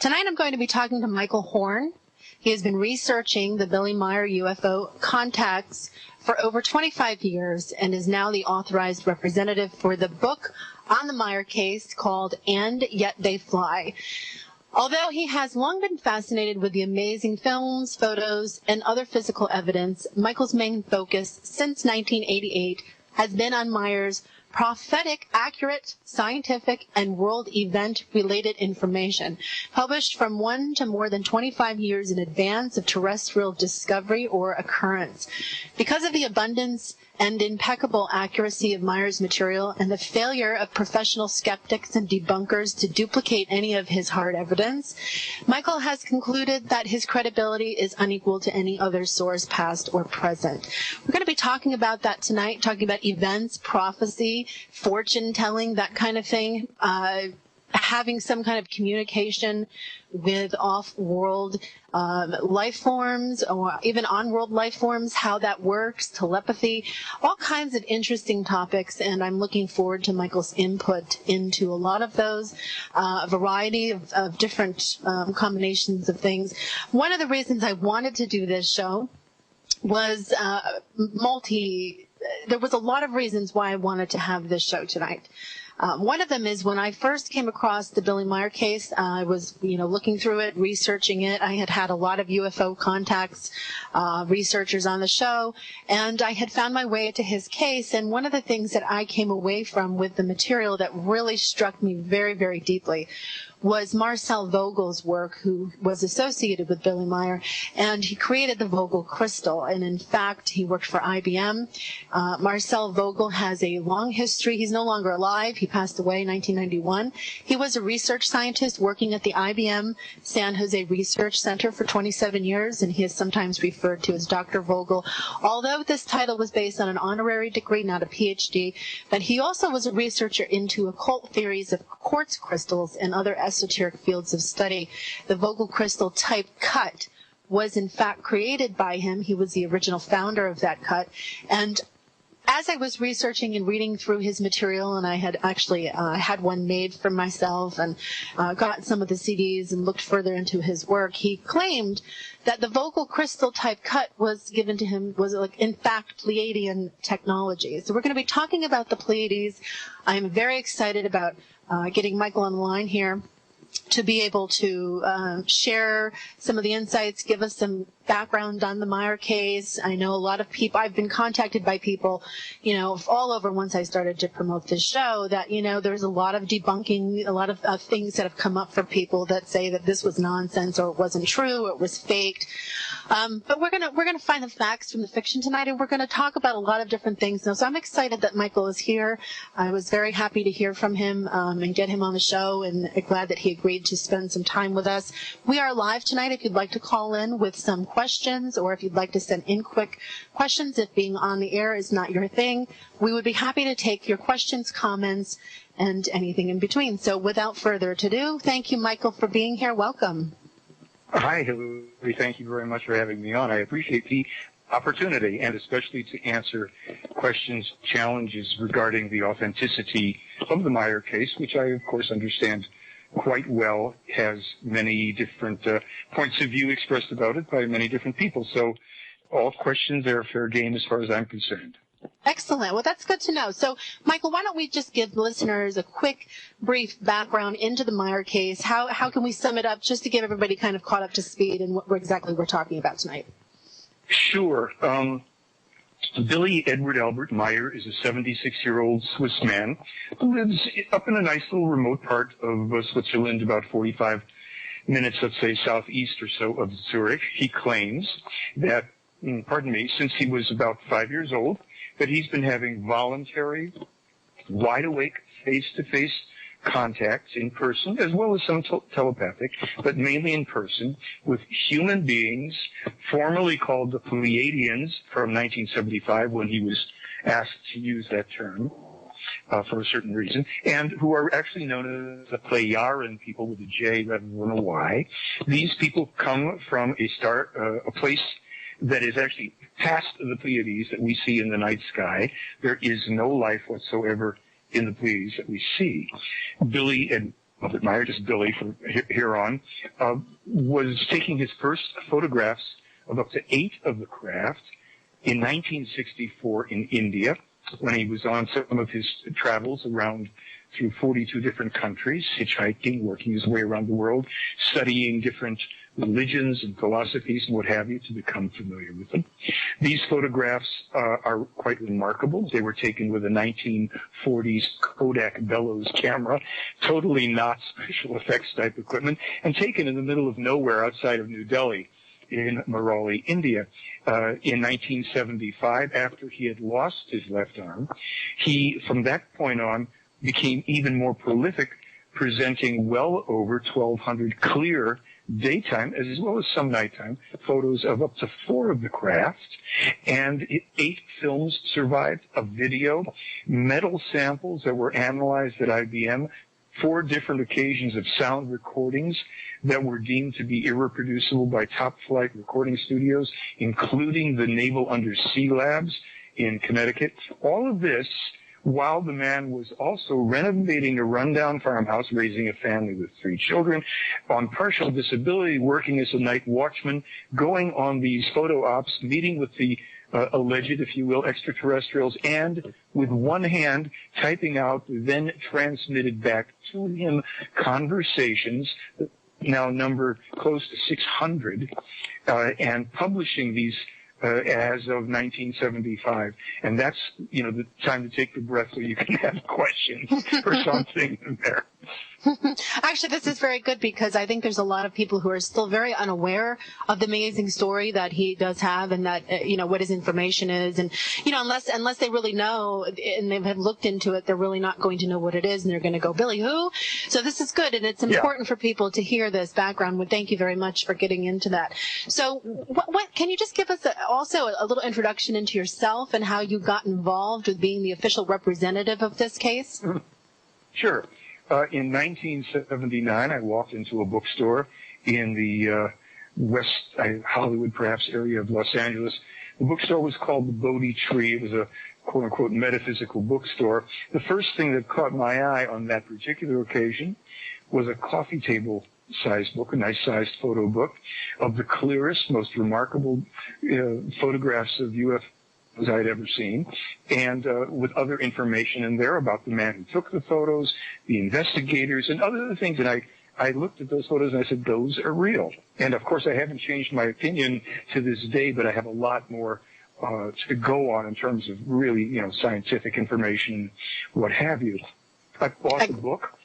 Tonight I'm going to be talking to Michael Horn. He has been researching the Billy Meier UFO contacts for over 25 years and is now the authorized representative for the book on the Meier case called And Yet They Fly. Although he has long been fascinated with the amazing films, photos, and other physical evidence, Michael's main focus since 1988 has been on Meier's prophetic, accurate, scientific, and world event-related information, published from 1 to more than 25 years in advance of terrestrial discovery or occurrence. Because of the abundance and impeccable accuracy of Meier's material and the failure of professional skeptics and debunkers to duplicate any of his hard evidence, Michael has concluded that his credibility is unequal to any other source, past or present. We're going to be talking about that tonight, talking about events, prophecy, fortune-telling, that kind of thing, having some kind of communication with off-world life forms or even on-world life forms, how that works, telepathy, all kinds of interesting topics, and I'm looking forward to Michael's input into a lot of those, a variety of different combinations of things. One of the reasons I wanted to do this show was there was a lot of reasons why I wanted to have this show tonight. One of them is when I first came across the Billy Meier case, I was, looking through it, researching it. I had a lot of UFO contacts, researchers on the show, and I had found my way to his case. And one of the things that I came away from with the material that really struck me very, very deeply was Marcel Vogel's work, who was associated with Billy Meier, and he created the Vogel crystal. And in fact, he worked for IBM. Marcel Vogel has a long history. He's no longer alive. He passed away in 1991. He was a research scientist working at the IBM San Jose Research Center for 27 years, and he is sometimes referred to as Dr. Vogel. Although this title was based on an honorary degree, not a PhD, but he also was a researcher into occult theories of quartz crystals and other esoteric fields of study. The Vogel crystal type cut was in fact created by him. He was the original founder of that cut. And as I was researching and reading through his material, and I had actually had one made for myself and got some of the CDs and looked further into his work, he claimed that the Vogel crystal type cut was given to him, was in fact Pleiadian technology. So we're going to be talking about the Pleiades. I'm very excited about getting Michael on the line here to be able to share some of the insights, give us some background on the Meier case. I know a lot of people, I've been contacted by people, all over once I started to promote this show, that, there's a lot of debunking, a lot of things that have come up from people that say that this was nonsense or it wasn't true, or it was faked. But we're gonna find the facts from the fiction tonight, and we're gonna talk about a lot of different things. So I'm excited that Michael is here. I was very happy to hear from him and get him on the show, and glad that he agreed to spend some time with us. We are live tonight. If you'd like to call in with some questions, or if you'd like to send in quick questions, if being on the air is not your thing, we would be happy to take your questions, comments, and anything in between. So without further ado, thank you, Michael, for being here. Welcome. Hi, Hillary. Thank you very much for having me on. I appreciate the opportunity, and especially to answer questions, challenges regarding the authenticity of the Meier case, which I, of course, understand quite well, has many different points of view expressed about it by many different people. So all questions are fair game as far as I'm concerned. Excellent. Well, that's good to know. So, Michael, why don't we just give listeners a quick, brief background into the Meier case? How can we sum it up just to get everybody kind of caught up to speed in what exactly we're talking about tonight? Sure. Billy Edward Albert Meier is a 76-year-old Swiss man who lives up in a nice little remote part of Switzerland, about 45 minutes, let's say, southeast or so of Zurich. He claims that, since he was about 5 years old, that he's been having voluntary, wide-awake, face-to-face contacts in person, as well as some telepathic, but mainly in person, with human beings formerly called the Pleiadians from 1975, when he was asked to use that term for a certain reason, and who are actually known as the Plejaran people with a J rather than a Y. These people come from a place that is actually past the Pleiades that we see in the night sky. There is no life whatsoever in the Pleiades that we see. Billy Albert Meier, just Billy from here on, was taking his first photographs of up to 8 of the craft in 1964 in India, when he was on some of his travels around through 42 different countries, hitchhiking, working his way around the world, studying different religions and philosophies and what have you to become familiar with them. These photographs are quite remarkable. They were taken with a 1940s Kodak Bellows camera, totally not special effects type equipment, and taken in the middle of nowhere outside of New Delhi in Marauli, India. In 1975, after he had lost his left arm, he, from that point on, became even more prolific, presenting well over 1,200 clear daytime as well as some nighttime photos of up to 4 of the craft, and 8 films survived, a video, metal samples that were analyzed at IBM, 4 different occasions of sound recordings that were deemed to be irreproducible by top flight recording studios, including the Naval Undersea Labs in Connecticut. All of this while the man was also renovating a rundown farmhouse, raising a family with 3 children, on partial disability, working as a night watchman, going on these photo ops, meeting with the alleged, if you will, extraterrestrials, and with one hand typing out then transmitted back to him conversations that now number close to 600, and publishing these as of 1975. And that's, the time to take the breath so you can have questions or something in there. Actually, this is very good because I think there's a lot of people who are still very unaware of the amazing story that he does have, and that, what his information is. And, unless they really know and they have looked into it, they're really not going to know what it is, and they're going to go, Billy, who? So this is good, and it's important for people to hear this background. Well, thank you very much for getting into that. So what can you just give us also a little introduction into yourself and how you got involved with being the official representative of this case? Sure. In 1979, I walked into a bookstore in the West Hollywood, perhaps, area of Los Angeles. The bookstore was called the Bodhi Tree. It was a quote-unquote metaphysical bookstore. The first thing that caught my eye on that particular occasion was a coffee table-sized book, a nice-sized photo book, of the clearest, most remarkable photographs of UFOs I'd ever seen, and with other information in there about the man who took the photos, the investigators, and other things. And I looked at those photos and I said, those are real. And of course, I haven't changed my opinion to this day, but I have a lot more to go on in terms of really, scientific information, what have you. I bought the book.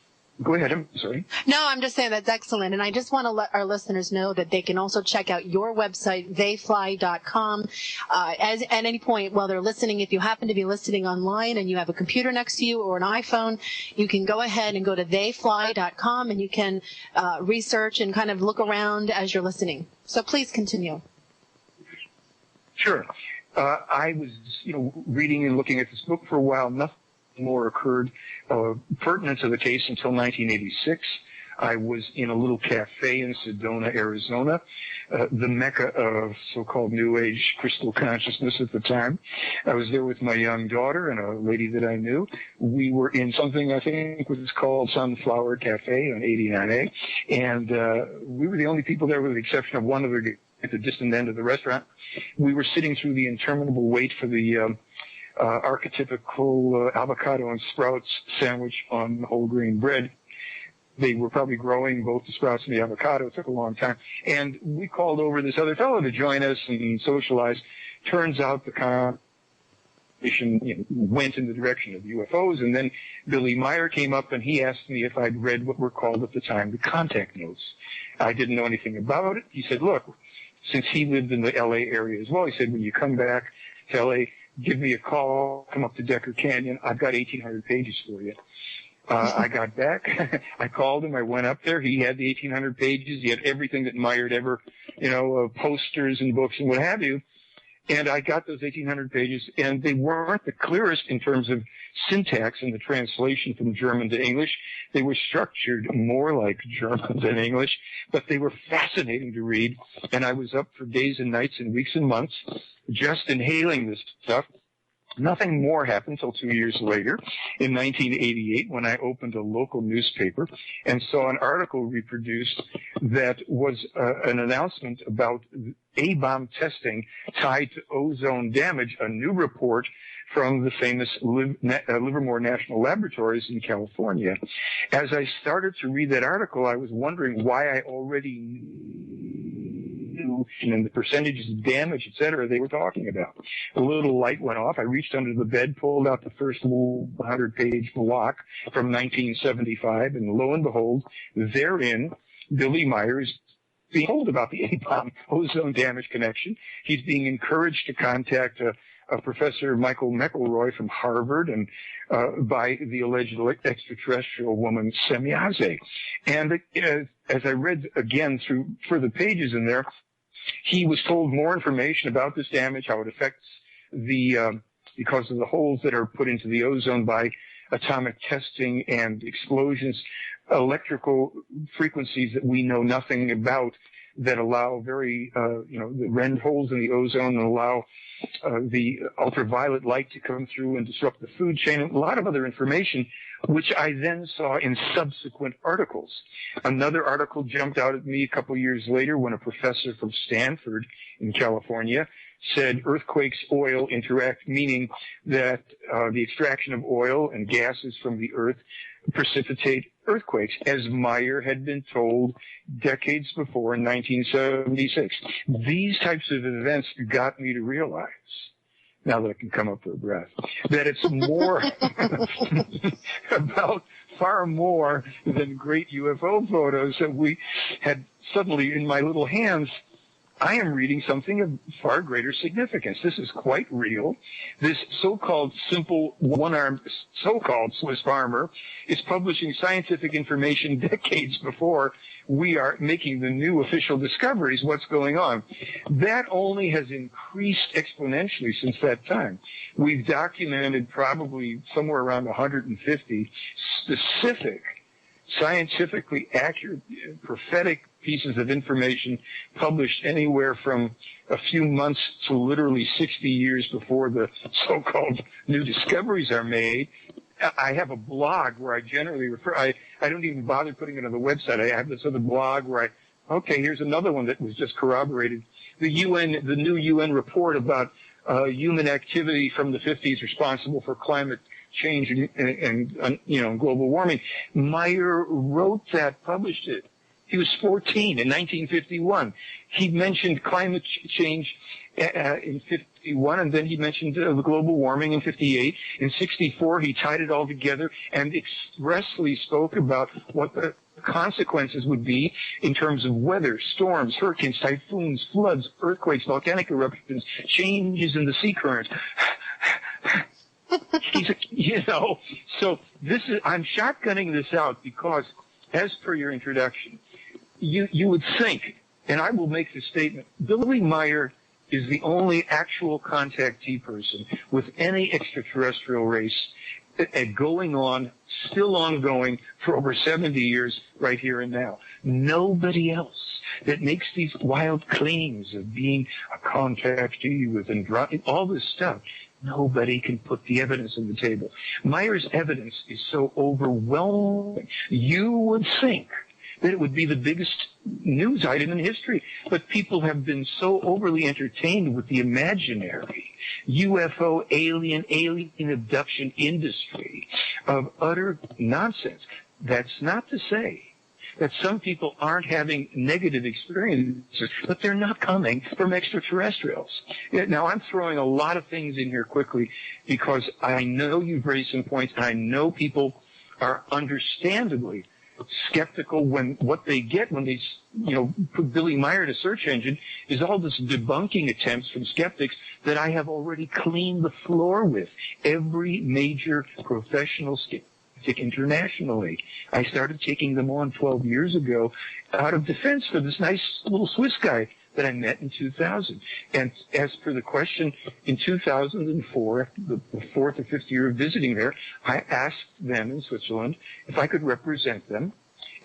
Go ahead, I'm sorry. No, I'm just saying that's excellent. And I just want to let our listeners know that they can also check out your website, theyfly.com. At any point while they're listening, if you happen to be listening online and you have a computer next to you or an iPhone, you can go ahead and go to theyfly.com and you can research and kind of look around as you're listening. So please continue. Sure. I was, reading and looking at this book for a while. Nothing more occurred pertinent to the case until 1986. I was in a little cafe in Sedona, Arizona, the mecca of so-called New Age crystal consciousness at the time. I was there with my young daughter and a lady that I knew. We were in something I think was called Sunflower Cafe on 89A, and we were the only people there with the exception of one other guy at the distant end of the restaurant. We were sitting through the interminable wait for the archetypical avocado and sprouts sandwich on whole grain bread. They were probably growing both the sprouts and the avocado. It took a long time. And we called over this other fellow to join us and socialize. Turns out the conversation went in the direction of UFOs. And then Billy Meier came up and he asked me if I'd read what were called at the time the contact notes. I didn't know anything about it. He said, look, since he lived in the L.A. area as well, he said, when you come back to L.A., give me a call, come up to Decker Canyon. I've got 1,800 pages for you. I got back. I called him. I went up there. He had the 1,800 pages. He had everything that Meier had ever, posters and books and what have you. And I got those 1,800 pages, and they weren't the clearest in terms of syntax and the translation from German to English. They were structured more like German than English, but they were fascinating to read. And I was up for days and nights and weeks and months just inhaling this stuff. Nothing more happened until 2 years later, in 1988, when I opened a local newspaper and saw an article reproduced that was an announcement about A-bomb testing tied to ozone damage, a new report from the famous Livermore National Laboratories in California. As I started to read that article, I was wondering why I already knew and the percentages of damage, et cetera, they were talking about. A little light went off. I reached under the bed, pulled out the first 100-page block from 1975, and lo and behold, therein, Billy Meier is being told about the A-bomb ozone damage connection. He's being encouraged to contact Professor Michael McElroy from Harvard and by the alleged extraterrestrial woman Semyaze. And as I read again through further pages in there, he was told more information about this damage, how it affects because of the holes that are put into the ozone by atomic testing and explosions, electrical frequencies that we know nothing about that allow the rend holes in the ozone and allow the ultraviolet light to come through and disrupt the food chain, and a lot of other information, which I then saw in subsequent articles. Another article jumped out at me a couple years later when a professor from Stanford in California said earthquakes, oil interact, meaning that the extraction of oil and gases from the earth precipitate earthquakes, as Meier had been told decades before in 1976. These types of events got me to realize, now that I can come up for a breath, that it's more about far more than great UFO photos that we had suddenly in my little hands. I am reading something of far greater significance. This is quite real. This so-called simple one-armed so-called Swiss farmer is publishing scientific information decades before we are making the new official discoveries. What's going on? That only has increased exponentially since that time. We've documented probably somewhere around 150 specific, scientifically accurate, prophetic pieces of information published anywhere from a few months to literally 60 years before the so-called new discoveries are made. I have a blog where I generally refer, I don't even bother putting it on the website. I have this other blog where here's another one that was just corroborated. The new UN report about human activity from the 50s responsible for climate change and global warming. Meier wrote that, published it. He was 14 in 1951. He mentioned climate change in 51, and then he mentioned global warming in 58. In 64, he tied it all together and expressly spoke about what the consequences would be in terms of weather, storms, hurricanes, typhoons, floods, earthquakes, volcanic eruptions, changes in the sea currents. So I'm shotgunning this out because, as per your introduction, you would think, and I will make this statement, Billy Meier is the only actual contactee person with any extraterrestrial race still ongoing for over 70 years right here and now. Nobody else that makes these wild claims of being a contactee with all this stuff, nobody can put the evidence on the table. Meier's evidence is so overwhelming, you would think that it would be the biggest news item in history. But people have been so overly entertained with the imaginary UFO alien abduction industry of utter nonsense. That's not to say that some people aren't having negative experiences, but they're not coming from extraterrestrials. Now, I'm throwing a lot of things in here quickly because I know you've raised some points, and I know people are understandably skeptical when what they get when they put Billy Meier in a search engine is all this debunking attempts from skeptics that I have already cleaned the floor with. Every major professional skeptic internationally. I started taking them on 12 years ago out of defense for this nice little Swiss guy that I met in 2000. And as per the question, in 2004, the fourth or fifth year of visiting there, I asked them in Switzerland if I could represent them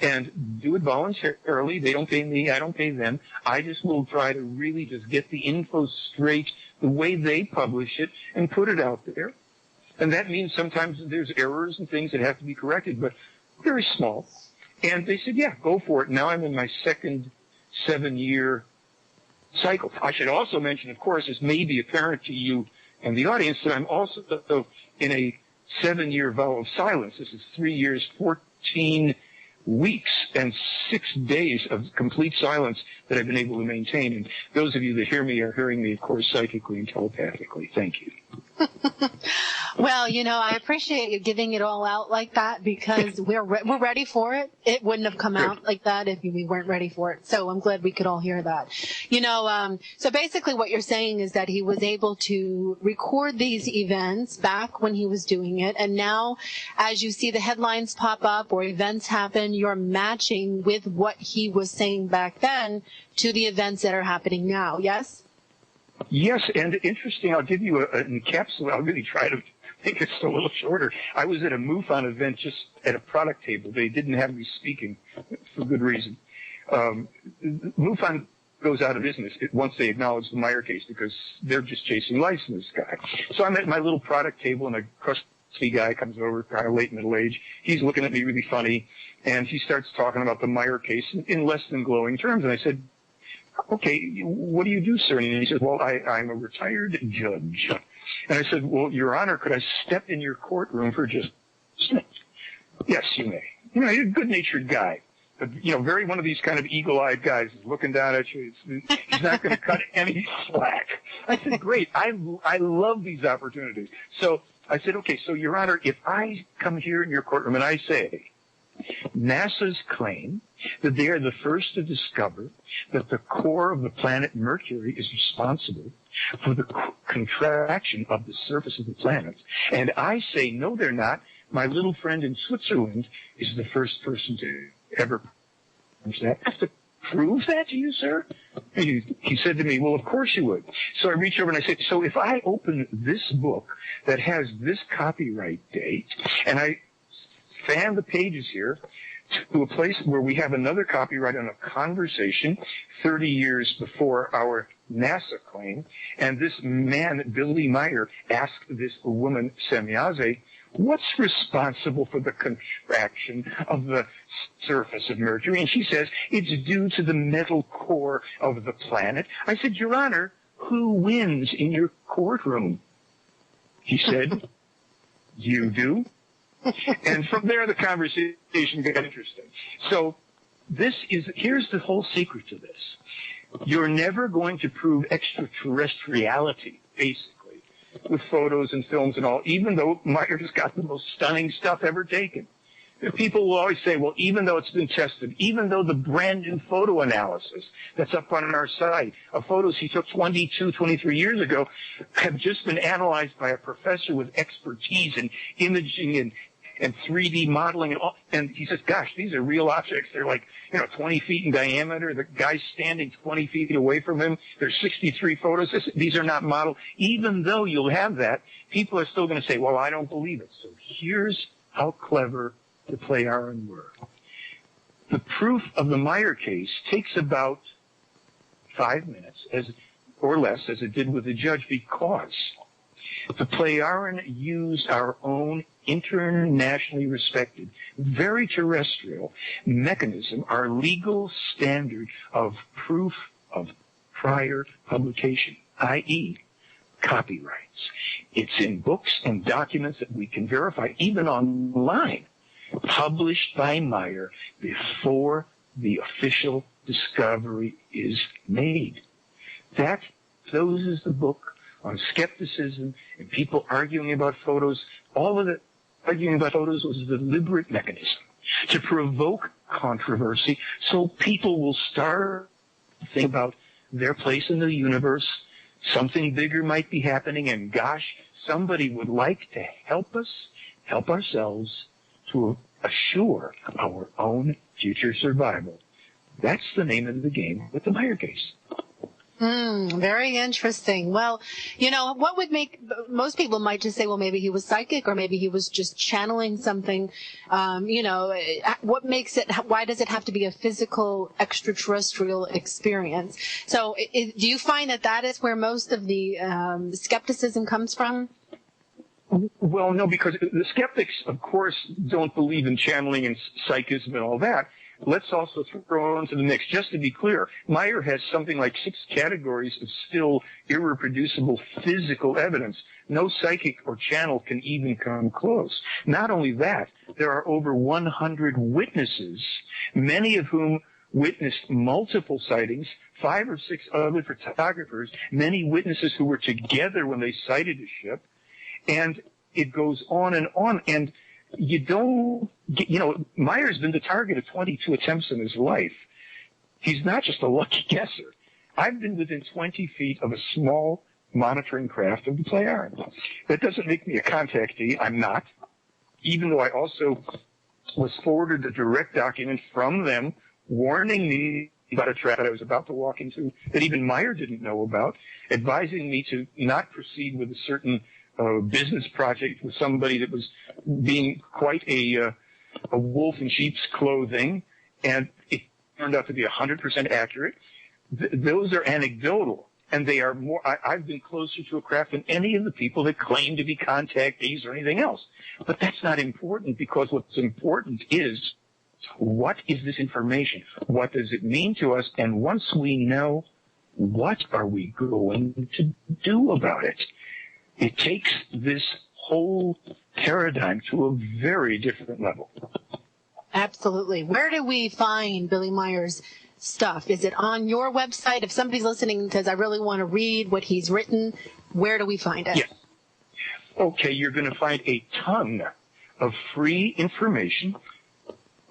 and do it voluntarily. They don't pay me. I don't pay them. I just will try to really just get the info straight the way they publish it and put it out there. And that means sometimes there's errors and things that have to be corrected, but very small. And they said, yeah, go for it. Now I'm in my second 7-year cycle. I should also mention, of course, as may be apparent to you and the audience, that I'm also in a 7-year vow of silence. This is 3 years, 14 weeks, and 6 days of complete silence that I've been able to maintain. And those of you that hear me are hearing me, of course, psychically and telepathically. Thank you. Well, I appreciate you giving it all out like that, because we're ready for it. It wouldn't have come out like that if we weren't ready for it. So I'm glad we could all hear that. So basically what you're saying is that he was able to record these events back when he was doing it. And now as you see the headlines pop up or events happen, you're matching with what he was saying back then to the events that are happening now. Yes? Yes, and interesting, I'll give you an encapsulate. I'll really try to make it a little shorter. I was at a MUFON event just at a product table. They didn't have me speaking for good reason. MUFON goes out of business once they acknowledge the Meier case, because they're just chasing lights in this guy. So I'm at my little product table, and a crusty guy comes over, kind of late middle age. He's looking at me really funny, and he starts talking about the Meier case in less than glowing terms. And I said, okay, what do you do, sir? And he says, well, I'm a retired judge. And I said, well, Your Honor, could I step in your courtroom for just a minute? Yes, you may. He's a good-natured guy. But, very one of these kind of eagle-eyed guys is looking down at you. He's not going to cut any slack. I said, great. I love these opportunities. So I said, okay, so Your Honor, if I come here in your courtroom and I say, NASA's claim that they are the first to discover that the core of the planet Mercury is responsible for the contraction of the surface of the planet. And I say, no, they're not. My little friend in Switzerland is the first person to ever prove that. I have to prove that to you, sir? He said to me, well, of course you would. So I reach over and I say, so if I open this book that has this copyright date, and I fan the pages here to a place where we have another copyright on a conversation 30 years before our NASA claim, and this man, Billy Meier, asked this woman, Semyaze, what's responsible for the contraction of the surface of Mercury? And she says, it's due to the metal core of the planet. I said, Your Honor, who wins in your courtroom? He said, you do. And from there, the conversation got interesting. So here's the whole secret to this. You're never going to prove extraterrestriality, basically, with photos and films and all, even though Meier's got the most stunning stuff ever taken. People will always say, well, even though it's been tested, even though the brand new photo analysis that's up on our site of photos he took 22, 23 years ago have just been analyzed by a professor with expertise in imaging and 3D modeling and all. And he says, gosh, these are real objects. They're like, 20 feet in diameter. The guy's standing 20 feet away from him. There's 63 photos. These are not modeled. Even though you'll have that, people are still going to say, well, I don't believe it. So here's how clever the Playaran were. The proof of the Meier case takes about 5 minutes or less, as it did with the judge, because the Playaran used our own internationally respected, very terrestrial mechanism, our legal standard of proof of prior publication, i.e., copyrights. It's in books and documents that we can verify, even online, published by Meier before the official discovery is made. That closes the book on skepticism and people arguing about photos. All of the arguing about photos was a deliberate mechanism to provoke controversy so people will start to think about their place in the universe. Something bigger might be happening, and gosh, somebody would like to help us, help ourselves to assure our own future survival. That's the name of the game with the Meier case. Very interesting. Well, what would make most people might just say, well, maybe he was psychic, or maybe he was just channeling something. What makes it? Why does it have to be a physical extraterrestrial experience? So, do you find that is where most of the skepticism comes from? Well, no, because the skeptics, of course, don't believe in channeling and psychism and all that. Let's also throw into the mix, just to be clear, Meier has something like 6 categories of still irreproducible physical evidence. No psychic or channel can even come close. Not only that, there are over 100 witnesses, many of whom witnessed multiple sightings, 5 or 6 other photographers, many witnesses who were together when they sighted a ship, and it goes on and on. And you don't get, Meier's been the target of 22 attempts in his life. He's not just a lucky guesser. I've been within 20 feet of a small monitoring craft of the Pleiaren. That doesn't make me a contactee. I'm not. Even though I also was forwarded a direct document from them warning me about a trap that I was about to walk into that even Meier didn't know about, advising me to not proceed with a certain business project with somebody that was being quite a wolf in sheep's clothing, and it turned out to be 100% accurate. Those are anecdotal, and they are more. I've been closer to a craft than any of the people that claim to be contactees or anything else. But that's not important, because what's important is, what is this information? What does it mean to us? And once we know, what are we going to do about it? It takes this whole paradigm to a very different level. Absolutely. Where do we find Billy Meier's stuff? Is it on your website? If somebody's listening and says, I really want to read what he's written, where do we find it? Yes. Okay, you're going to find a ton of free information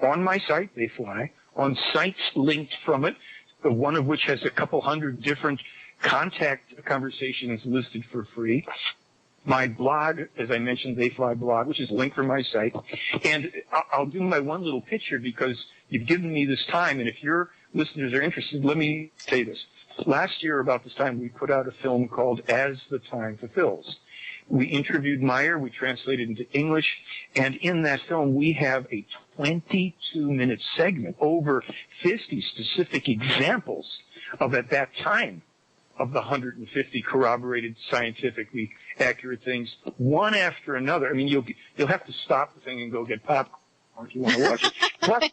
on my site, They Fly, on sites linked from it, one of which has a couple hundred different contact conversations listed for free. My blog, as I mentioned, They Fly blog, which is linked from my site. And I'll do my one little picture, because you've given me this time, and if your listeners are interested, let me say this. Last year, about this time, we put out a film called As the Time Fulfills. We interviewed Meier, we translated into English, and in that film we have a 22-minute segment, over 50 specific examples of, at that time, of the 150 corroborated, scientifically accurate things, one after another. I mean, you'll have to stop the thing and go get popcorn if you want to watch it. But,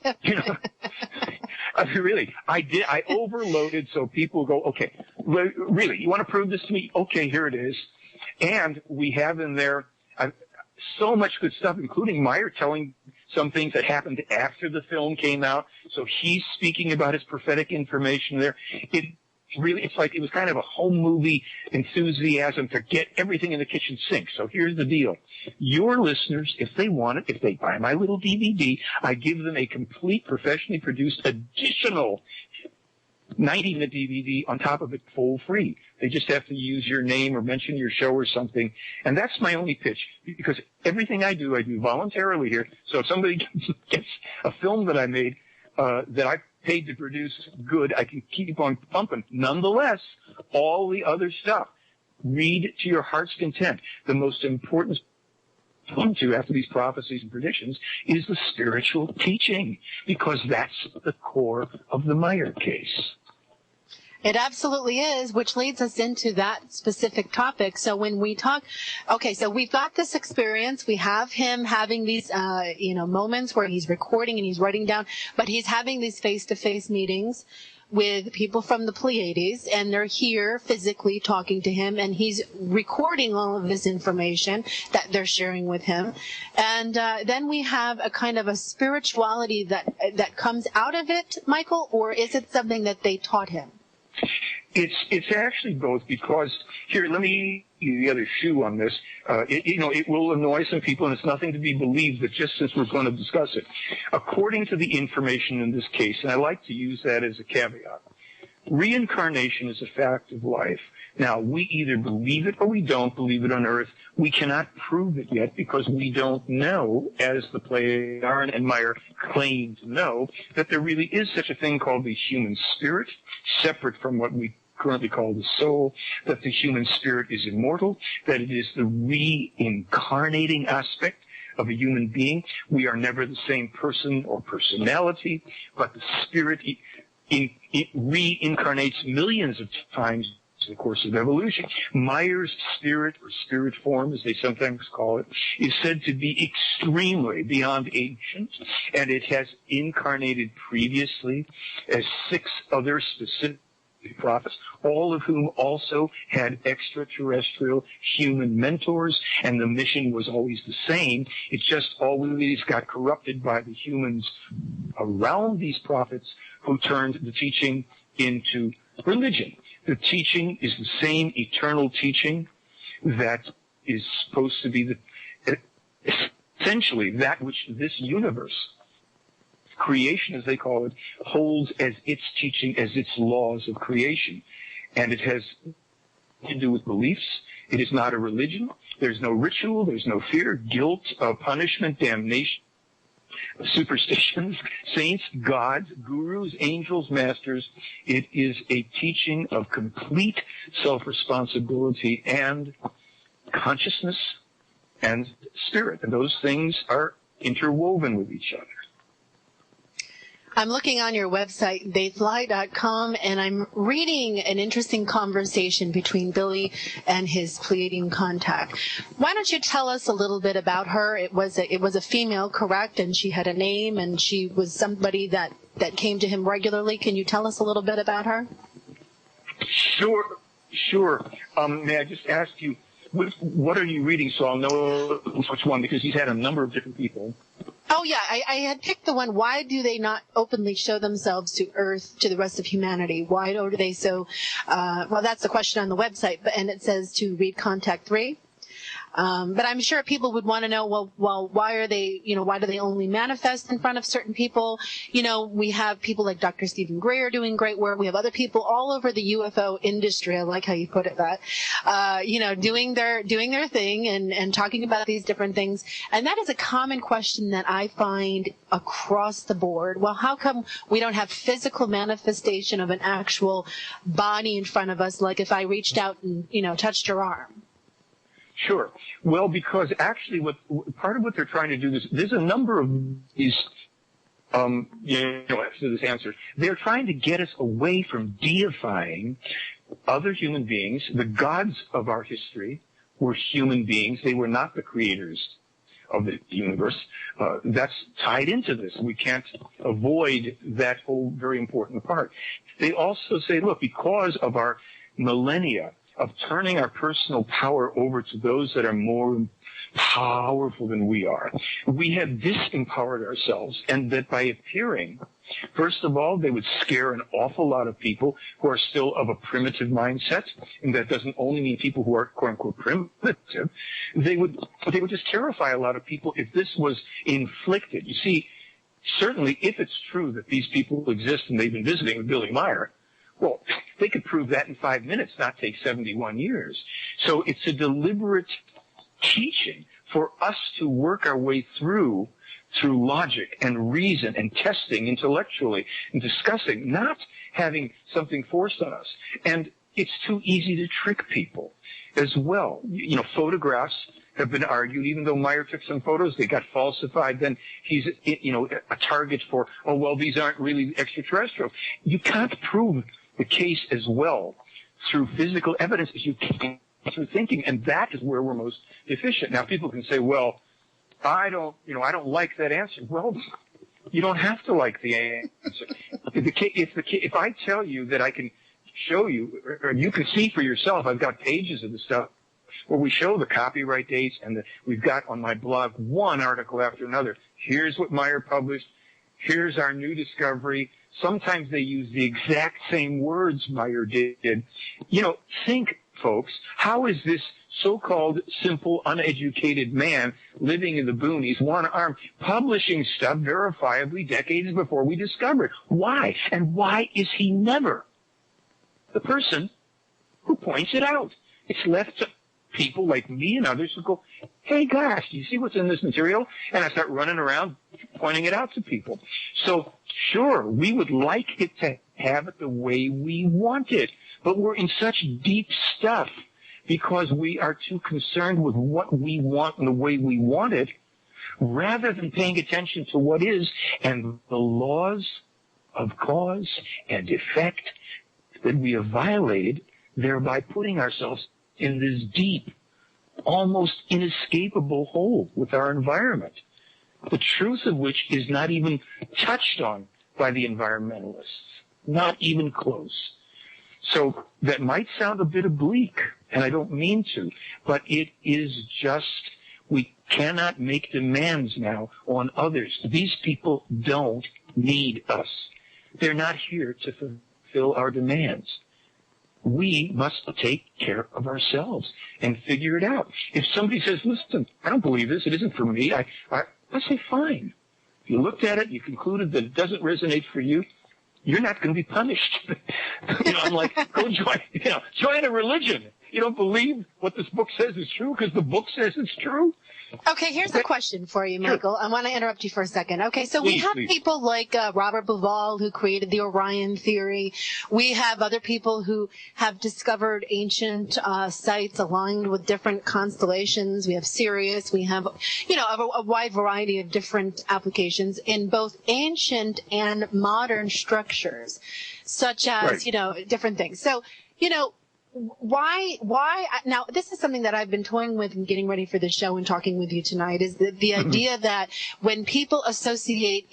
I mean, really, I overloaded so people go, okay, really, you want to prove this to me? Okay, here it is. And we have in there so much good stuff, including Meier telling some things that happened after the film came out. So he's speaking about his prophetic information there. It's like it was kind of a home movie enthusiasm to get everything in the kitchen sink. So here's the deal. Your listeners, if they want it, if they buy my little DVD, I give them a complete professionally produced additional 90-minute DVD on top of it, full free. They just have to use your name or mention your show or something. And that's my only pitch, because everything I do voluntarily here. So if somebody gets a film that I made that I paid to produce good, I can keep on pumping. Nonetheless, all the other stuff, read to your heart's content. The most important come to after these prophecies and predictions is the spiritual teaching, because that's the core of the Meier case. It absolutely is, which leads us into that specific topic. So when we talk, okay, so we've got this experience. We have him having these, moments where he's recording and he's writing down, but he's having these face-to-face meetings with people from the Pleiades, and they're here physically talking to him, and he's recording all of this information that they're sharing with him. And then we have a kind of a spirituality that comes out of it, Michael, or is it something that they taught him? It's actually both, because here, let me give you the other shoe on this. It will annoy some people, and it's nothing to be believed, but just since we're going to discuss it, according to the information in this case, and I like to use that as a caveat, reincarnation is a fact of life. Now, we either believe it or we don't believe it on Earth. We cannot prove it yet, because we don't know, as the Pleiaren and Meier claim to know, that there really is such a thing called the human spirit, separate from what we currently call the soul, that the human spirit is immortal, that it is the reincarnating aspect of a human being. We are never the same person or personality, but the spirit it reincarnates millions of times in the course of evolution. Meier's spirit, or spirit form, as they sometimes call it, is said to be extremely beyond ancient, and it has incarnated previously as 6 other specific prophets, all of whom also had extraterrestrial human mentors, and the mission was always the same. It just always got corrupted by the humans around these prophets, who turned the teaching into religion. The teaching is the same eternal teaching that is supposed to be essentially that which this universe, creation as they call it, holds as its teaching, as its laws of creation. And it has to do with beliefs. It is not a religion. There's no ritual. There's no fear, guilt, punishment, damnation, superstitions, saints, gods, gurus, angels, masters. It is a teaching of complete self-responsibility and consciousness and spirit. And those things are interwoven with each other. I'm looking on your website, theyfly.com, and I'm reading an interesting conversation between Billy and his Pleiadian contact. Why don't you tell us a little bit about her? It was a female, correct? And she had a name, and she was somebody that came to him regularly. Can you tell us a little bit about her? Sure. May I just ask you, what are you reading so I'll know which one? Because he's had a number of different people. Oh, yeah, I had picked the one, why do they not openly show themselves to Earth, to the rest of humanity? Why do they so, well, that's the question on the website, and it says to read Contact 3. But I'm sure people would want to know, well, why are they, why do they only manifest in front of certain people? We have people like Dr. Stephen Greer doing great work. We have other people all over the UFO industry. I like how you put it that, doing their thing and talking about these different things. And that is a common question that I find across the board. Well, how come we don't have physical manifestation of an actual body in front of us, like if I reached out and, touched your arm? Sure. Well, because actually part of what they're trying to do is, there's a number of these, after this answer, they're trying to get us away from deifying other human beings. The gods of our history were human beings. They were not the creators of the universe. That's tied into this. We can't avoid that whole very important part. They also say, look, because of our millennia of turning our personal power over to those that are more powerful than we are, we have disempowered ourselves, and that by appearing, first of all, they would scare an awful lot of people who are still of a primitive mindset, and that doesn't only mean people who are quote-unquote primitive. They would just terrify a lot of people if this was inflicted. You see, certainly if it's true that these people exist and they've been visiting with Billy Meier, well, they could prove that in 5 minutes, not take 71 years. So it's a deliberate teaching for us to work our way through logic and reason and testing intellectually and discussing, not having something forced on us. And it's too easy to trick people as well. Photographs have been argued, even though Meier took some photos, they got falsified, then he's, a target for, these aren't really extraterrestrial. You can't prove the case as well through physical evidence as you can through thinking, and that is where we're most deficient. Now, people can say, well, I don't like that answer. Well, you don't have to like the answer. If I tell you that I can show you, or you can see for yourself, I've got pages of the stuff where we show the copyright dates, and we've got on my blog one article after another. Here's what Meier published. Here's our new discovery. Sometimes they use the exact same words Meier did. Think, folks, how is this so-called simple, uneducated man living in the boonies, one arm, publishing stuff verifiably decades before we discovered? Why? And why is he never the person who points it out? It's left to people like me and others who go, hey, gosh, do you see what's in this material? And I start running around pointing it out to people. So, sure, we would like it to have it the way we want it. But we're in such deep stuff because we are too concerned with what we want and the way we want it, rather than paying attention to what is and the laws of cause and effect that we have violated, thereby putting ourselves in this deep, almost inescapable hole with our environment, the truth of which is not even touched on by the environmentalists, not even close. So that might sound a bit oblique, and I don't mean to, but it is just, we cannot make demands now on others. These people don't need us. They're not here to fulfill our demands. We must take care of ourselves and figure it out. If somebody says, listen, I don't believe this, it isn't for me, I say, fine. If you looked at it, you concluded that it doesn't resonate for you, you're not going to be punished. I'm like, go join a religion. You don't believe what this book says is true because the book says it's true? Okay, here's a question for you, Michael. Sure. I want to interrupt you for a second. Okay, so we have people like Robert Bauval, who created the Orion theory. We have other people who have discovered ancient sites aligned with different constellations. We have Sirius. We have, a wide variety of different applications in both ancient and modern structures, such as, different things. So, why now this is something that I've been toying with and getting ready for the show and talking with you tonight, is the idea that when people associate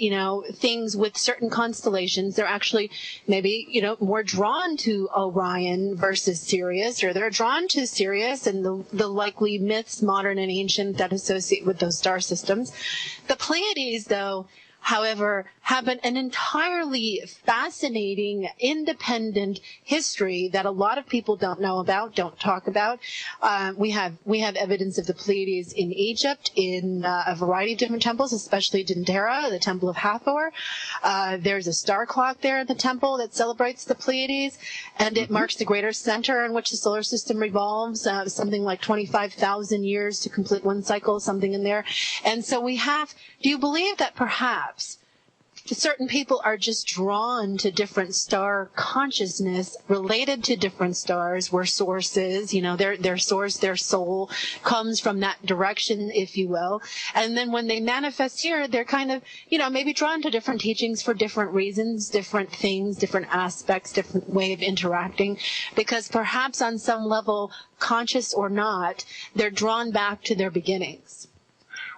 things with certain constellations, they're actually maybe more drawn to Orion versus Sirius, or they're drawn to Sirius and the likely myths, modern and ancient, that associate with those star systems. The Pleiades, though, however, have an entirely fascinating, independent history that a lot of people don't know about, don't talk about. We have evidence of the Pleiades in Egypt, in a variety of different temples, especially Dendera, the Temple of Hathor. There's a star clock there in the temple that celebrates the Pleiades, and it marks the greater center in which the solar system revolves, something like 25,000 years to complete one cycle, something in there. And so do you believe that perhaps certain people are just drawn to different star consciousness related to different stars, where sources, their source, their soul comes from that direction, if you will. And then when they manifest here, they're kind of, maybe drawn to different teachings for different reasons, different things, different aspects, different way of interacting, because perhaps on some level, conscious or not, they're drawn back to their beginnings.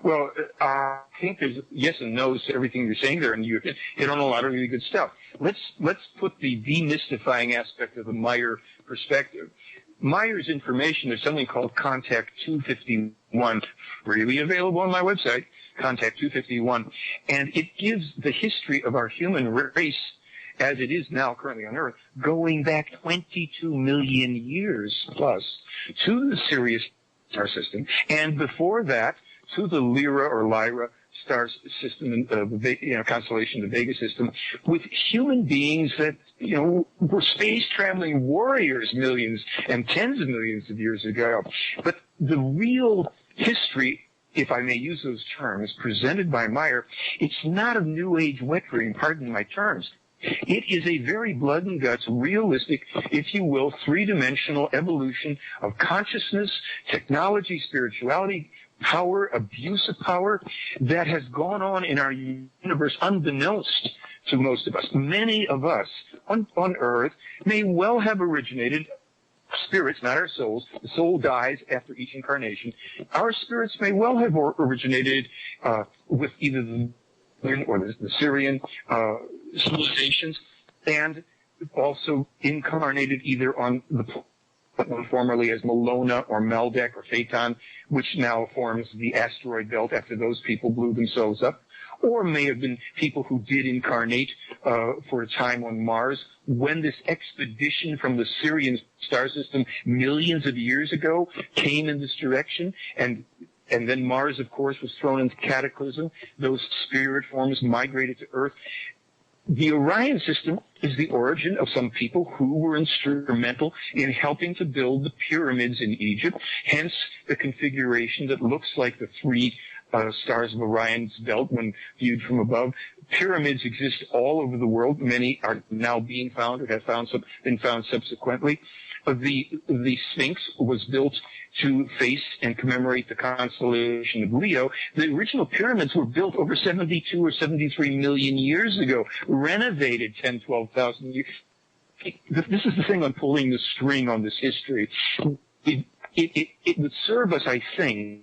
Well, I think there's yes and no's to everything you're saying there, and you hit on a lot of really good stuff. Let's put the demystifying aspect of the Meier perspective. Meier's information is something called Contact 251, freely available on my website, Contact 251, and it gives the history of our human race as it is now currently on Earth, going back 22 million years plus to the Sirius star system, and before that, to the Lyra star system, constellation, the Vega system, with human beings that, were space-traveling warriors millions and tens of millions of years ago. But the real history, if I may use those terms, presented by Meier, it's not a New Age wet dream, pardon my terms. It is a very blood and guts, realistic, if you will, three-dimensional evolution of consciousness, technology, spirituality, power, abuse of power, that has gone on in our universe unbeknownst to most of us. Many of us on Earth may well have originated spirits, not our souls. The soul dies after each incarnation. Our spirits may well have originated with either the or the Syrian civilizations, and also incarnated either on the known formerly as Malona or Maldek or Phaeton, which now forms the asteroid belt after those people blew themselves up, or may have been people who did incarnate for a time on Mars when this expedition from the Syrian star system millions of years ago came in this direction, and then Mars, of course, was thrown into cataclysm. Those spirit forms migrated to Earth. The Orion system is the origin of some people who were instrumental in helping to build the pyramids in Egypt, hence the configuration that looks like the three stars of Orion's belt when viewed from above. pyramids exist all over the world. Many are now being found or have been found subsequently. The Sphinx was built to face and commemorate the constellation of Leo. The original pyramids were built over 72 or 73 million years ago, renovated 10, 12,000 years. This is the thing on pulling the string on this history. It would serve us, I think,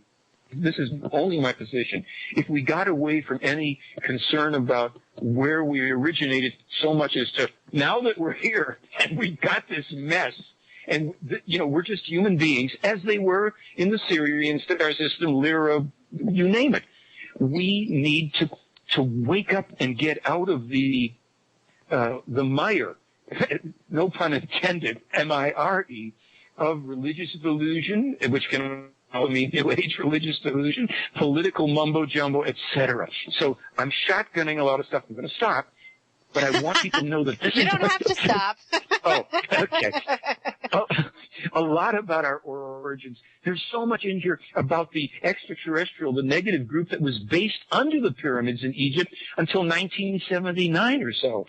this is only my position, if we got away from any concern about where we originated so much as to, now that we're here and we've got this mess, and, we're just human beings, as they were in the Syrian star system, Lyra, you name it. We need to wake up and get out of the mire, no pun intended, M-I-R-E, of religious delusion, which can mean New Age religious delusion, political mumbo-jumbo, etc. So I'm shotgunning a lot of stuff. I'm going to stop. But I want people to know that this You don't have to stop. Oh, okay. A lot about our origins. There's so much in here about the extraterrestrial, the negative group that was based under the pyramids in Egypt until 1979 or so.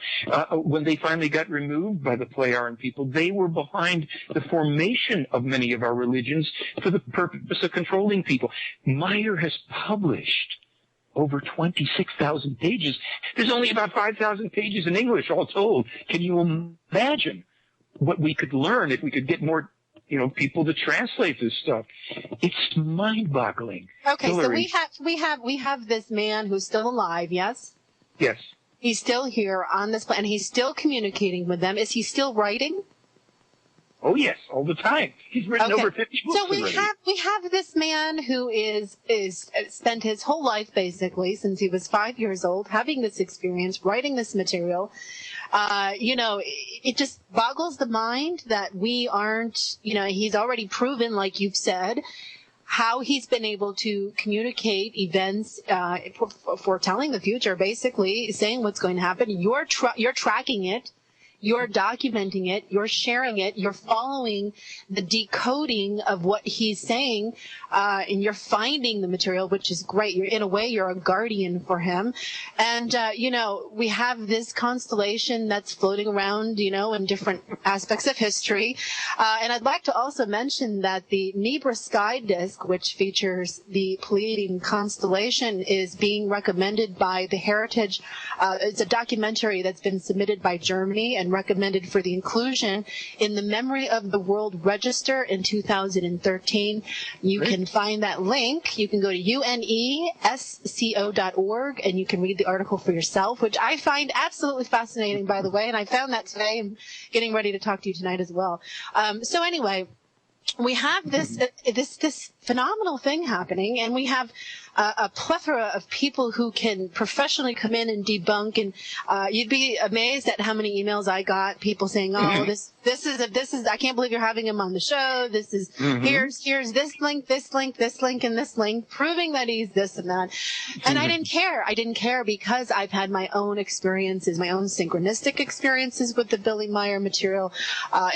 When they finally got removed by the Pleiadian people, they were behind the formation of many of our religions for the purpose of controlling people. Meier has published over 26,000 pages. There's only about 5,000 pages in English, all told. Can you imagine what we could learn if we could get more, people to translate this stuff? It's mind-boggling. Okay, Hillary, so we have this man who's still alive, yes? Yes. He's still here on this planet, and he's still communicating with them. Is he still writing? Oh yes, all the time. He's written over 50 books So we already. have this man who is spent his whole life basically since he was 5 years old having this experience, writing this material. It just boggles the mind that we aren't. He's already proven, like you've said, how he's been able to communicate events, foretelling the future, basically saying what's going to happen. You're tracking it. You're documenting it, you're sharing it, you're following the decoding of what he's saying, and you're finding the material, which is great. In a way, you're a guardian for him. And, we have this constellation that's floating around, in different aspects of history. And I'd like to also mention that the Nebra Sky Disk, which features the Pleiadian constellation, is being recommended by the Heritage. It's a documentary that's been submitted by Germany and recommended for the inclusion in the Memory of the World Register in 2013. You can find that link. You can go to unesco.org and you can read the article for yourself, which I find absolutely fascinating, by the way, and I found that today. I'm getting ready to talk to you tonight as well. So anyway, we have this phenomenal thing happening, and we have a plethora of people who can professionally come in and debunk. And you'd be amazed at how many emails I got. People saying, "Oh, this is I can't believe you're having him on the show. This is here's this link, and this link, proving that he's this and that." And I didn't care. I didn't care because I've had my own experiences, my own synchronistic experiences with the Billy Meier material.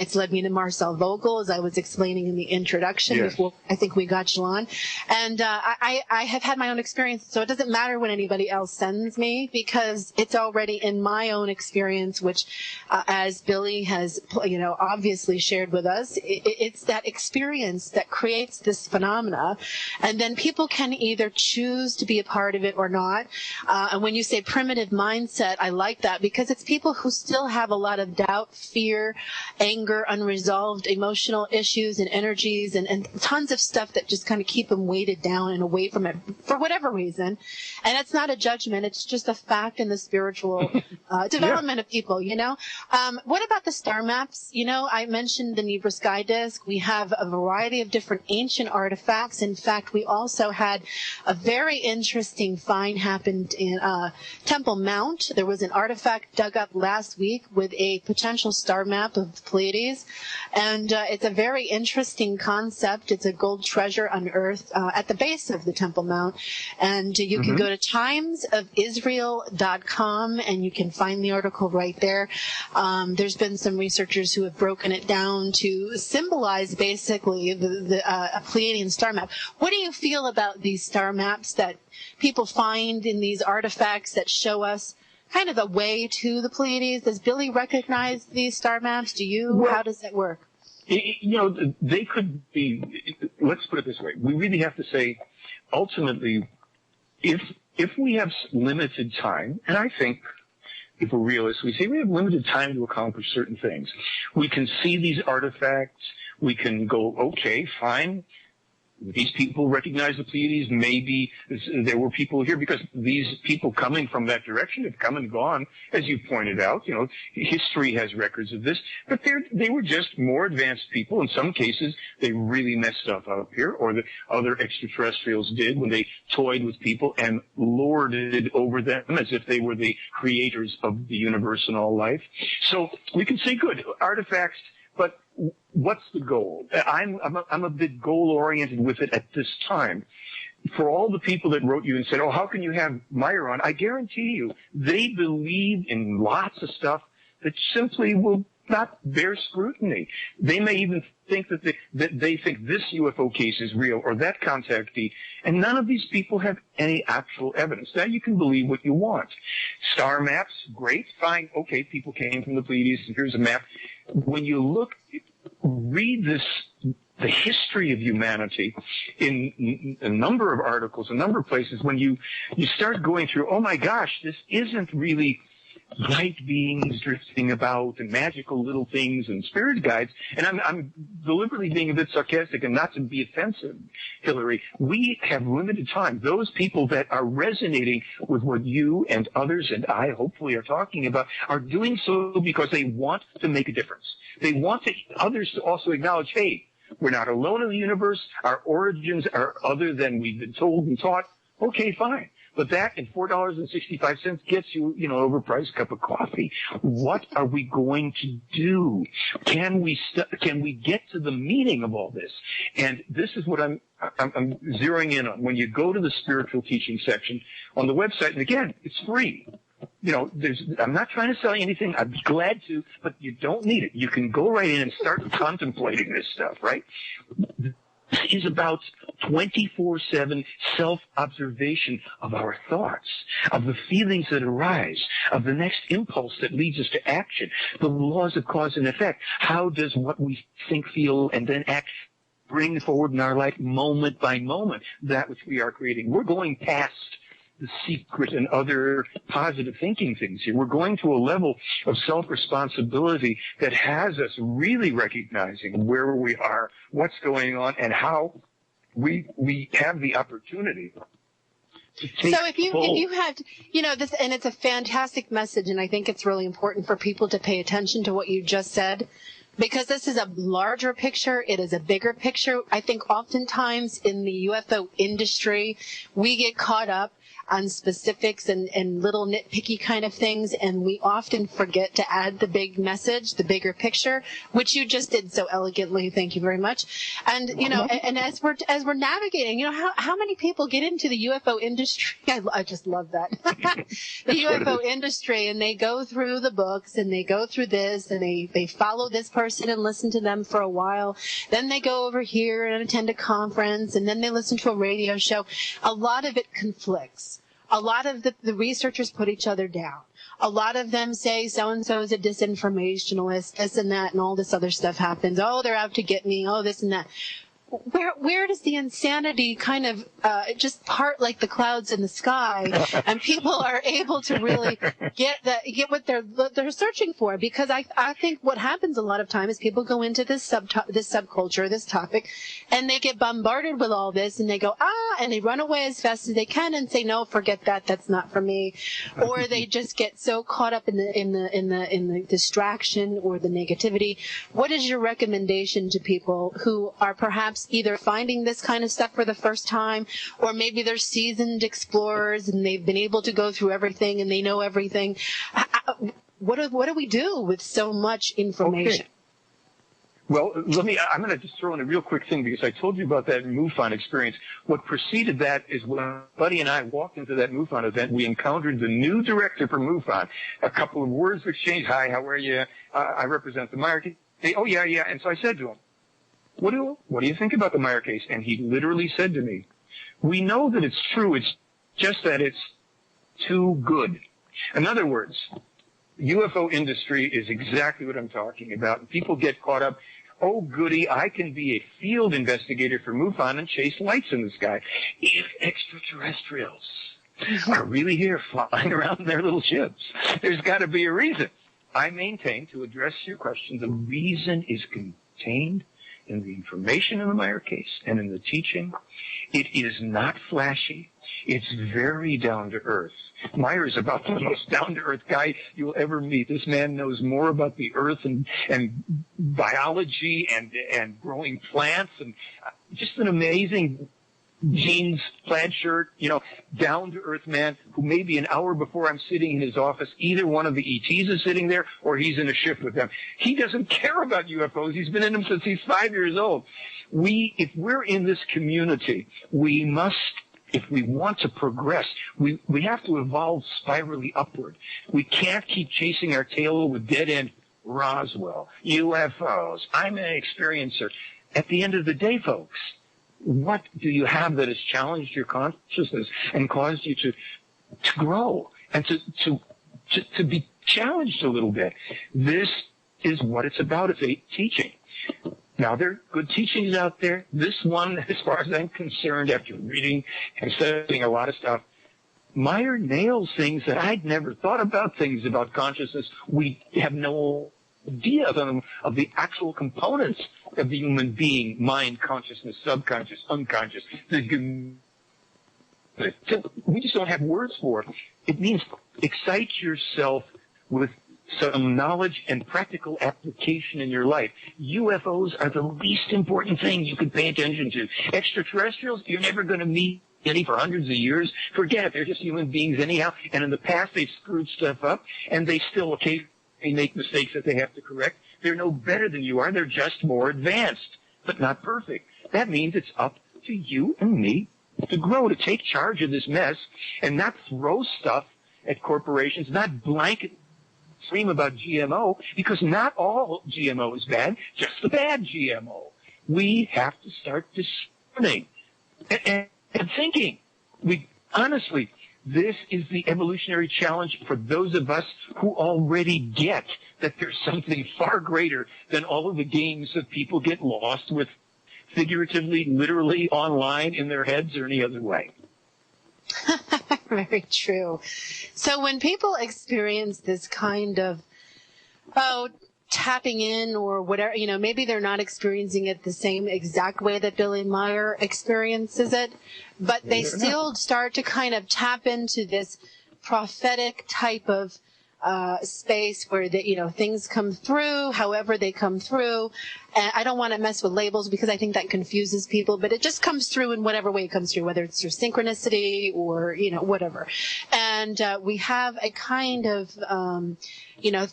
It's led me to Marcel Vogel, as I was explaining in the introduction before I think we got you on. And I have had my own experience, so it doesn't matter when anybody else sends me, because it's already in my own experience, which, as Billy has, obviously shared with us, it's that experience that creates this phenomena, and then people can either choose to be a part of it or not. And when you say primitive mindset, I like that, because it's people who still have a lot of doubt, fear, anger, unresolved emotional issues and energies, and tons of stuff that just kind of keep them weighted down and away from it for whatever reason. And it's not a judgment. It's just a fact in the spiritual development of people, What about the star maps? I mentioned the Nebra Sky Disk. We have a variety of different ancient artifacts. In fact, we also had a very interesting find happened in Temple Mount. There was an artifact dug up last week with a potential star map of the Pleiades. And it's a very interesting concept. It's a gold treasure unearthed at the base of the Temple Mount. And you can go to timesofisrael.com and you can find the article right there. There's been some researchers who have broken it down to symbolize basically the Pleiadian star map. What do you feel about these star maps that people find in these artifacts that show us kind of the way to the Pleiades? Does Billy recognize these star maps? Do you? Well, how does that work? They could be, let's put it this way. We really have to say, ultimately, if we have limited time, and I think if we're realists, we say we have limited time to accomplish certain things. We can see these artifacts. We can go, okay, fine. These people recognize the Pleiades. Maybe there were people here, because these people coming from that direction have come and gone, as you pointed out. History has records of this, but they were just more advanced people. In some cases, they really messed stuff up here, or the other extraterrestrials did when they toyed with people and lorded over them as if they were the creators of the universe and all life. So we can say, good, artifacts, but what's the goal? I'm a bit goal-oriented with it at this time. For all the people that wrote you and said, oh, how can you have Meier on? I guarantee you, they believe in lots of stuff that simply will not bear scrutiny. They may even think that they think this UFO case is real or that contactee, and none of these people have any actual evidence. Now you can believe what you want. Star maps, great, fine, okay, people came from the Pleiades, and here's a map. When you read the history of humanity in a number of articles, a number of places, when you start going through, oh my gosh, this isn't really light beings drifting about and magical little things and spirit guides. And I'm deliberately being a bit sarcastic and not to be offensive, Hillary. We have limited time. Those people that are resonating with what you and others and I hopefully are talking about are doing so because they want to make a difference. They want others to also acknowledge, hey, we're not alone in the universe. Our origins are other than we've been told and taught. Okay, fine. But that and $4.65 gets you, an overpriced cup of coffee. What are we going to do? Can we get to the meaning of all this? And this is what I'm zeroing in on. When you go to the spiritual teaching section on the website, and again, it's free. I'm not trying to sell you anything. I'd be glad to, but you don't need it. You can go right in and start contemplating this stuff, right? This is about 24/7 self-observation of our thoughts, of the feelings that arise, of the next impulse that leads us to action, the laws of cause and effect. How does what we think, feel, and then act bring forward in our life moment by moment that which we are creating? We're going past the secret and other positive thinking things here. We're going to a level of self-responsibility that has us really recognizing where we are, what's going on, and how we have the opportunity to take so if you had, this, and it's a fantastic message, and I think it's really important for people to pay attention to what you just said, because this is a larger picture. It is a bigger picture. I think oftentimes in the UFO industry, we get caught up on specifics and little nitpicky kind of things, and we often forget to add the big message, the bigger picture, which you just did so elegantly. Thank you very much. And and as we're navigating, how many people get into the UFO industry? I just love that. The UFO industry, and they go through the books and they go through this and they follow this person and listen to them for a while. Then they go over here and attend a conference, and then they listen to a radio show. A lot of it conflicts. A lot of the researchers put each other down. A lot of them say so-and-so is a disinformationalist, this and that, and all this other stuff happens. Oh, they're out to get me. Oh, this and that. Where does the insanity kind of just part like the clouds in the sky, and people are able to really get what they're searching for? Because I think what happens a lot of time is people go into this subculture, this topic, and they get bombarded with all this, and they go and they run away as fast as they can and say, no, forget that, that's not for me, or they just get so caught up in the distraction or the negativity. What is your recommendation to people who are perhaps either finding this kind of stuff for the first time, or maybe they're seasoned explorers and they've been able to go through everything and they know everything? What do we do with so much information? Okay. Well, I'm going to just throw in a real quick thing, because I told you about that MUFON experience. What preceded that is when Buddy and I walked into that MUFON event, we encountered the new director for MUFON. A couple of words exchanged. Hi, how are you? I represent the Meier case. Hey, oh, yeah. And so I said to him, what do you think about the Meier case? And he literally said to me, we know that it's true. It's just that it's too good. In other words, UFO industry is exactly what I'm talking about. People get caught up. Oh, goody, I can be a field investigator for MUFON and chase lights in the sky. If extraterrestrials are really here flying around in their little ships, there's got to be a reason. I maintain, to address your question, the reason is contained in the information in the Meier case and in the teaching. It is not flashy. It's very down to earth. Meier is about the most down to earth guy you'll ever meet. This man knows more about the earth and biology and growing plants and just an amazing jeans, plaid shirt, down to earth man who maybe an hour before I'm sitting in his office, either one of the ETs is sitting there or he's in a ship with them. He doesn't care about UFOs. He's been in them since he's 5 years old. If we're in this community, we must, if we want to progress, we have to evolve spirally upward. We can't keep chasing our tail with dead end Roswell, UFOs. I'm an experiencer. At the end of the day, folks, what do you have that has challenged your consciousness and caused you to grow and to be challenged a little bit? This is what it's about. It's a teaching. Now, there are good teachings out there. This one, as far as I'm concerned, after reading and studying a lot of stuff, Meier nails things that I'd never thought about, things about consciousness. We have no idea of the actual components of the human being: mind, consciousness, subconscious, unconscious. We just don't have words for it. It means excite yourself with some knowledge and practical application in your life. UFOs are the least important thing you could pay attention to. Extraterrestrials, you're never going to meet any for hundreds of years. Forget it. They're just human beings anyhow. And in the past, they've screwed stuff up, and they still occasionally make mistakes that they have to correct. They're no better than you are. They're just more advanced, but not perfect. That means it's up to you and me to grow, to take charge of this mess and not throw stuff at corporations, not blanket scream about GMO, because not all GMO is bad, just the bad GMO. We have to start discerning and thinking. Honestly, this is the evolutionary challenge for those of us who already get that there's something far greater than all of the games that people get lost with, figuratively, literally, online, in their heads, or any other way. Very true. So when people experience this kind of, tapping in or whatever, maybe they're not experiencing it the same exact way that Billy Meier experiences it, but they still start to kind of tap into this prophetic type of space where things come through, however they come through. And I don't want to mess with labels because I think that confuses people, but it just comes through in whatever way it comes through, whether it's through synchronicity or, whatever. And we have a kind of,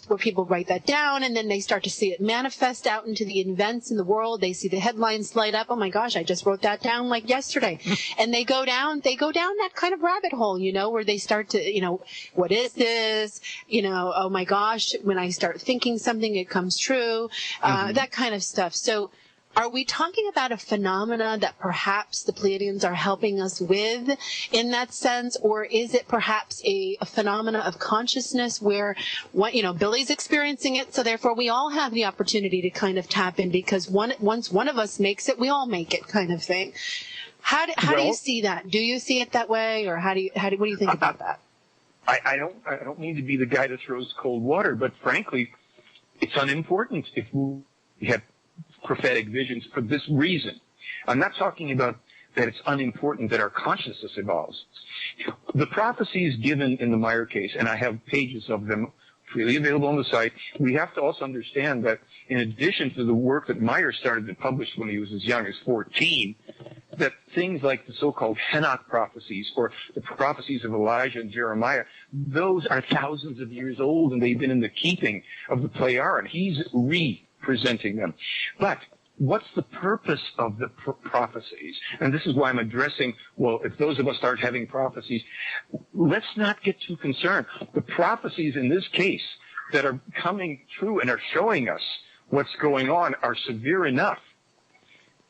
where people write that down and then they start to see it manifest out into the events in the world. They see the headlines light up. Oh my gosh, I just wrote that down like yesterday. And they go down that kind of rabbit hole, where they start to, what is this? Oh my gosh, when I start thinking something, it comes true, that kind of stuff. So are we talking about a phenomena that perhaps the Pleiadians are helping us with in that sense, or is it perhaps a phenomena of consciousness where Billy's experiencing it, so therefore we all have the opportunity to kind of tap in because once one of us makes it, we all make it, kind of thing. How do you see that? Do you see it that way, or what do you think about that? I don't mean to be the guy that throws cold water, but frankly, it's unimportant if we have prophetic visions for this reason. I'm not talking about that it's unimportant that our consciousness evolves. The prophecies given in the Meier case, and I have pages of them freely available on the site, we have to also understand that in addition to the work that Meier started to publish when he was as young as 14, that things like the so-called Enoch prophecies or the prophecies of Elijah and Jeremiah, those are thousands of years old and they've been in the keeping of the Pleiadian. He's representing them. But what's the purpose of the prophecies? And this is why I'm addressing, if those of us start having prophecies, let's not get too concerned. The prophecies in this case that are coming true and are showing us what's going on are severe enough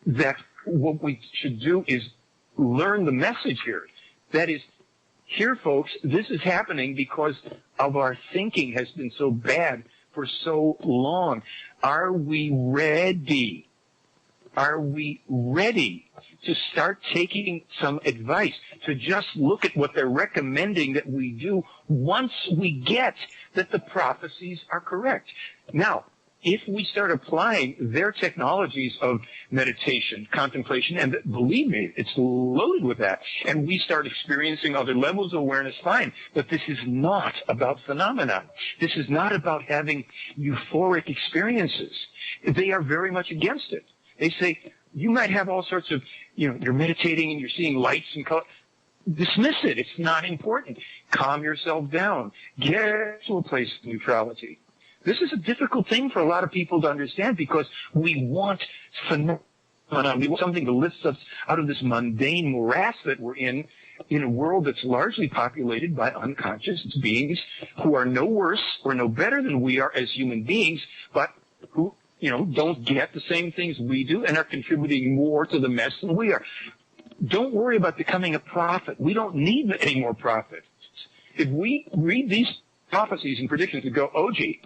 that what we should do is learn the message here. That is, here, folks, this is happening because of our thinking has been so bad for so long. Are we ready? Are we ready to start taking some advice, to just look at what they're recommending that we do once we get that the prophecies are correct? Now, if we start applying their technologies of meditation, contemplation, and believe me, it's loaded with that, and we start experiencing other levels of awareness, fine. But this is not about phenomena. This is not about having euphoric experiences. They are very much against it. They say, you might have all sorts of, you're meditating and you're seeing lights and color. Dismiss it. It's not important. Calm yourself down. Get to a place of neutrality. This is a difficult thing for a lot of people to understand because we want phenomena. We want something to lift us out of this mundane morass that we're in a world that's largely populated by unconscious beings who are no worse or no better than we are as human beings, but who, don't get the same things we do and are contributing more to the mess than we are. Don't worry about becoming a prophet. We don't need any more prophets. If we read these prophecies and predictions and go, oh, gee,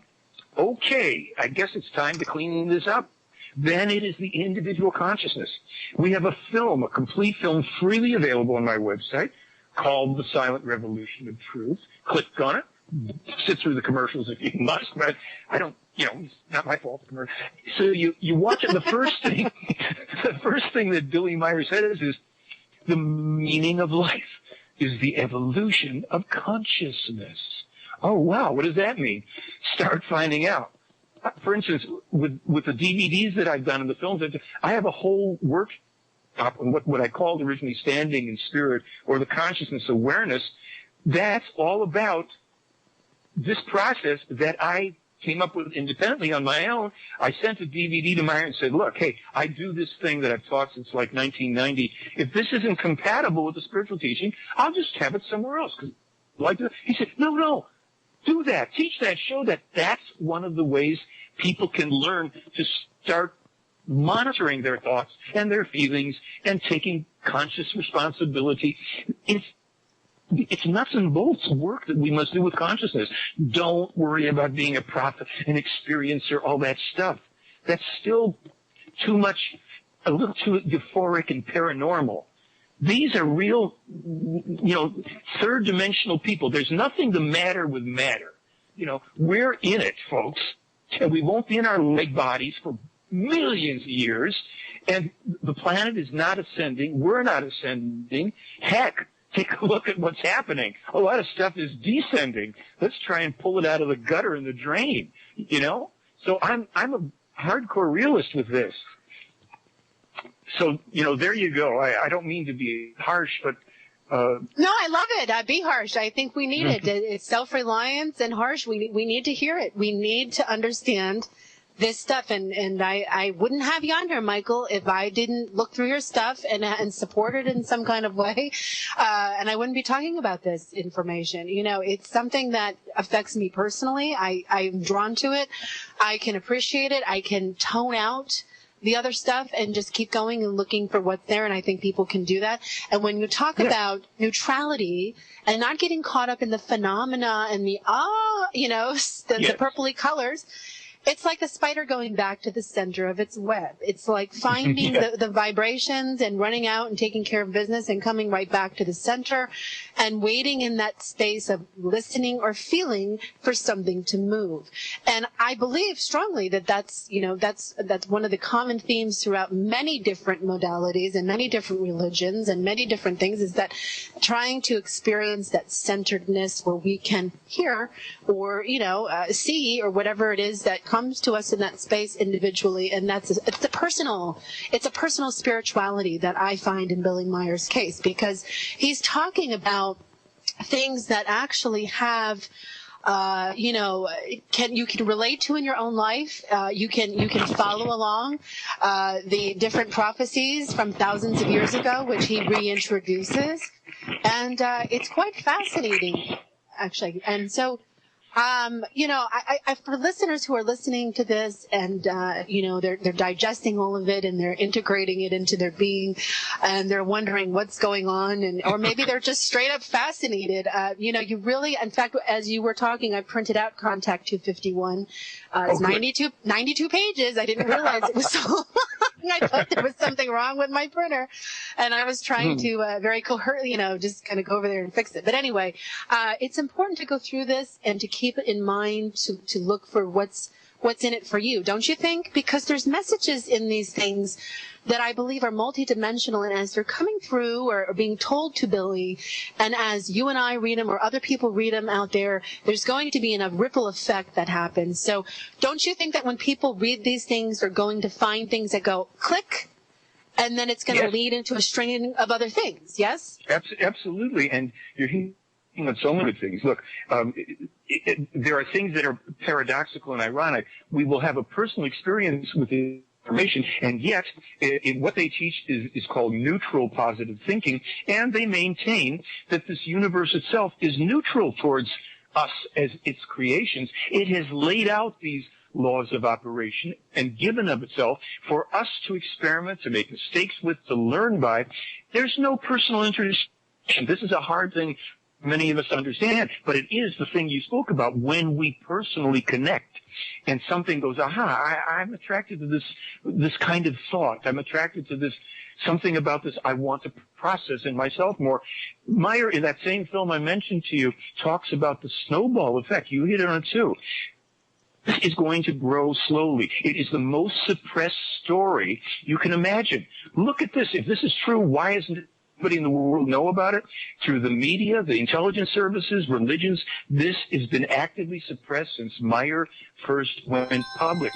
okay, I guess it's time to clean this up, then it is the individual consciousness. We have a complete film freely available on my website called The Silent Revolution of Truth. Click on it. Sit through the commercials if you must, but I don't, it's not my fault. So you watch it. The first thing that Billy Meier says is the meaning of life is the evolution of consciousness. Oh, wow. What does that mean? Start finding out. For instance, with the DVDs that I've done and the films, I have a whole workshop on what I called originally Standing in Spirit or the Consciousness Awareness. That's all about this process that I came up with independently on my own. I sent a DVD to Meyer and said, look, hey, I do this thing that I've taught since like 1990. If this isn't compatible with the spiritual teaching, I'll just have it somewhere else. He said, no, do that, teach that, show that. That's one of the ways people can learn to start monitoring their thoughts and their feelings and taking conscious responsibility. It's nuts and bolts work that we must do with consciousness. Don't worry about being a prophet, an experiencer, all that stuff. That's still a little too euphoric and paranormal. These are real, third-dimensional people. There's nothing the matter with matter. We're in it, folks, and we won't be in our leg bodies for millions of years, and the planet is not ascending. We're not ascending. Heck, take a look at what's happening. A lot of stuff is descending. Let's try and pull it out of the gutter and the drain, So I'm a hardcore realist with this. So, there you go. I don't mean to be harsh, but... No, I love it. Be harsh. I think we need it. It's self-reliance and harsh. We need to hear it. We need to understand this stuff. And I wouldn't have you on here, Michael, if I didn't look through your stuff and support it in some kind of way. And I wouldn't be talking about this information. It's something that affects me personally. I'm drawn to it. I can appreciate it. I can tone out the other stuff and just keep going and looking for what's there. And I think people can do that. And when you talk about neutrality and not getting caught up in the phenomena and the purpley colors, it's like the spider going back to the center of its web. It's like finding the vibrations and running out and taking care of business and coming right back to the center and waiting in that space of listening or feeling for something to move. And I believe strongly that that's one of the common themes throughout many different modalities and many different religions and many different things is that trying to experience that centeredness where we can hear or, see or whatever it is that comes to us in that space individually, and it's a personal spirituality that I find in Billy Meier's case, because he's talking about things that actually have you can relate to in your own life. You can follow along the different prophecies from thousands of years ago, which he reintroduces, and it's quite fascinating, actually. And so For listeners who are listening to this and, they're digesting all of it and they're integrating it into their being and they're wondering what's going on or maybe they're just straight up fascinated. You really, in fact, as you were talking, I printed out Contact 251. It's 92 pages. I didn't realize it was so long. I thought there was something wrong with my printer and I was trying to, very coherently, just kind of go over there and fix it. But anyway, it's important to go through this and to keep it in mind to look for what's in it for you, don't you think? Because there's messages in these things that I believe are multidimensional, and as they're coming through or being told to Billy, and as you and I read them or other people read them out there, there's going to be a ripple effect that happens. So don't you think that when people read these things, they're going to find things that go click, and then it's going to lead into a string of other things, yes? Absolutely, and you're hearing on so many things. Look, there are things that are paradoxical and ironic. We will have a personal experience with the information, and yet what they teach is called neutral positive thinking, and they maintain that this universe itself is neutral towards us as its creations. It has laid out these laws of operation and given of itself for us to experiment, to make mistakes with, to learn by. There's no personal interest. This is a hard thing many of us understand, but it is the thing you spoke about when we personally connect and something goes, I'm attracted to this kind of thought. I'm attracted to this, something about this I want to process in myself more. Meier, in that same film I mentioned to you, talks about the snowball effect. You hit it on it too. This is going to grow slowly. It is the most suppressed story you can imagine. Look at this. If this is true, why isn't it anybody in the world know about it? Through the media, the intelligence services, religions, this has been actively suppressed since Meier first went public.